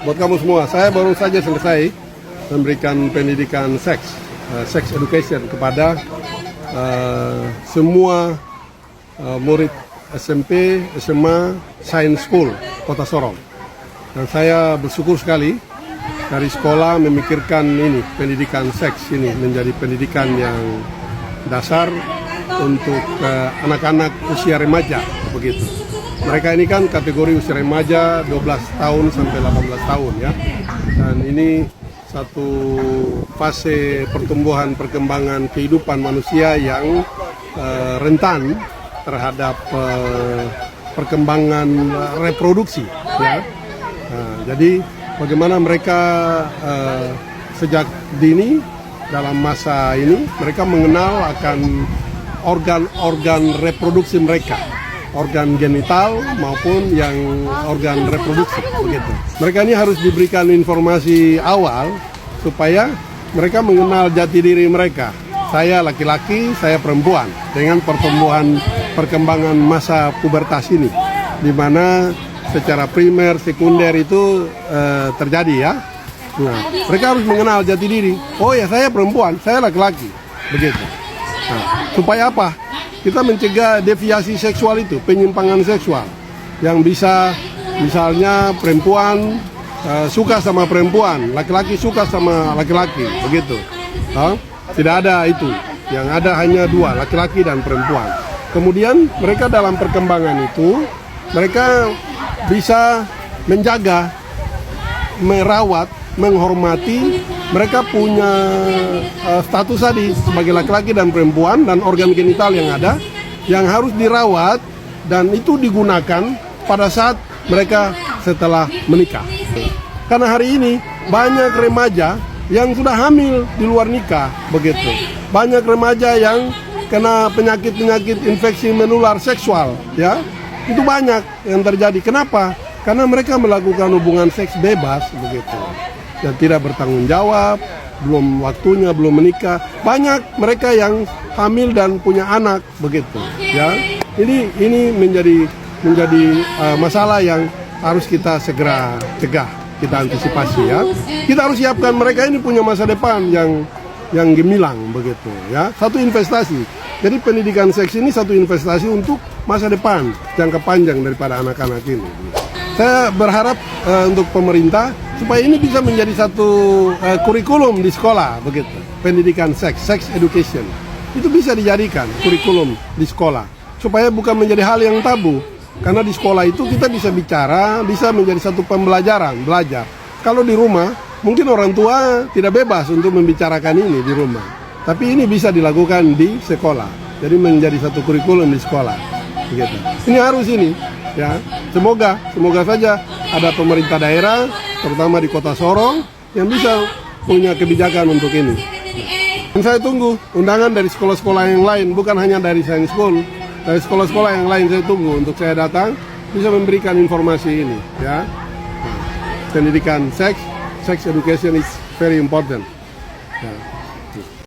buat kamu semua. Saya baru saja selesai memberikan pendidikan sex education kepada semua murid SMP, SMA, Science School, Kota Sorong. Dan saya bersyukur sekali dari sekolah memikirkan ini, pendidikan seks ini menjadi pendidikan yang dasar untuk anak-anak usia remaja, begitu. Mereka ini kan kategori usia remaja 12 tahun sampai 18 tahun ya. Dan ini satu fase pertumbuhan perkembangan kehidupan manusia yang rentan terhadap perkembangan reproduksi ya. Jadi bagaimana mereka sejak dini dalam masa ini mereka mengenal akan organ-organ reproduksi mereka, organ genital maupun yang organ reproduksi begitu. Mereka ini harus diberikan informasi awal supaya mereka mengenal jati diri mereka. Saya laki-laki, saya perempuan, dengan pertumbuhan perkembangan masa pubertas ini, di mana secara primer, sekunder itu terjadi ya. Nah, mereka harus mengenal jati diri. Oh ya, saya perempuan, saya laki-laki, begitu. Nah, supaya apa? Kita mencegah deviasi seksual itu, penyimpangan seksual yang bisa misalnya perempuan suka sama perempuan, laki-laki suka sama laki-laki, begitu. Tidak ada itu, yang ada hanya dua, laki-laki dan perempuan. Kemudian mereka dalam perkembangan itu, mereka bisa menjaga, merawat, menghormati, mereka punya status tadi sebagai laki-laki dan perempuan dan organ genital yang ada yang harus dirawat dan itu digunakan pada saat mereka setelah menikah. Karena hari ini banyak remaja yang sudah hamil di luar nikah, begitu. Banyak remaja yang kena penyakit-penyakit infeksi menular seksual, ya. Itu banyak yang terjadi. Kenapa? Karena mereka melakukan hubungan seks bebas, begitu. Dan tidak bertanggung jawab, belum waktunya, belum menikah. Banyak mereka yang hamil dan punya anak, begitu, ya. Ini menjadi masalah yang harus kita segera cegah, kita antisipasi ya. Kita harus siapkan mereka ini punya masa depan yang gemilang, begitu ya. Satu investasi. Jadi pendidikan seks ini satu investasi untuk masa depan jangka panjang daripada anak-anak ini. Saya berharap untuk pemerintah supaya ini bisa menjadi satu kurikulum di sekolah, begitu. Pendidikan seks, sex education. Itu bisa dijadikan kurikulum di sekolah supaya bukan menjadi hal yang tabu. Karena di sekolah itu kita bisa bicara, bisa menjadi satu pembelajaran, belajar. Kalau di rumah, mungkin orang tua tidak bebas untuk membicarakan ini di rumah. Tapi ini bisa dilakukan di sekolah. Jadi menjadi satu kurikulum di sekolah. Begitu. Ini harus ini, ya. Semoga saja ada pemerintah daerah, terutama di Kota Sorong, yang bisa punya kebijakan untuk ini. Dan saya tunggu undangan dari sekolah-sekolah yang lain, bukan hanya dari Science School. Dari sekolah-sekolah yang lain saya tunggu untuk saya datang bisa memberikan informasi ini ya. Pendidikan sex education is very important. Ya.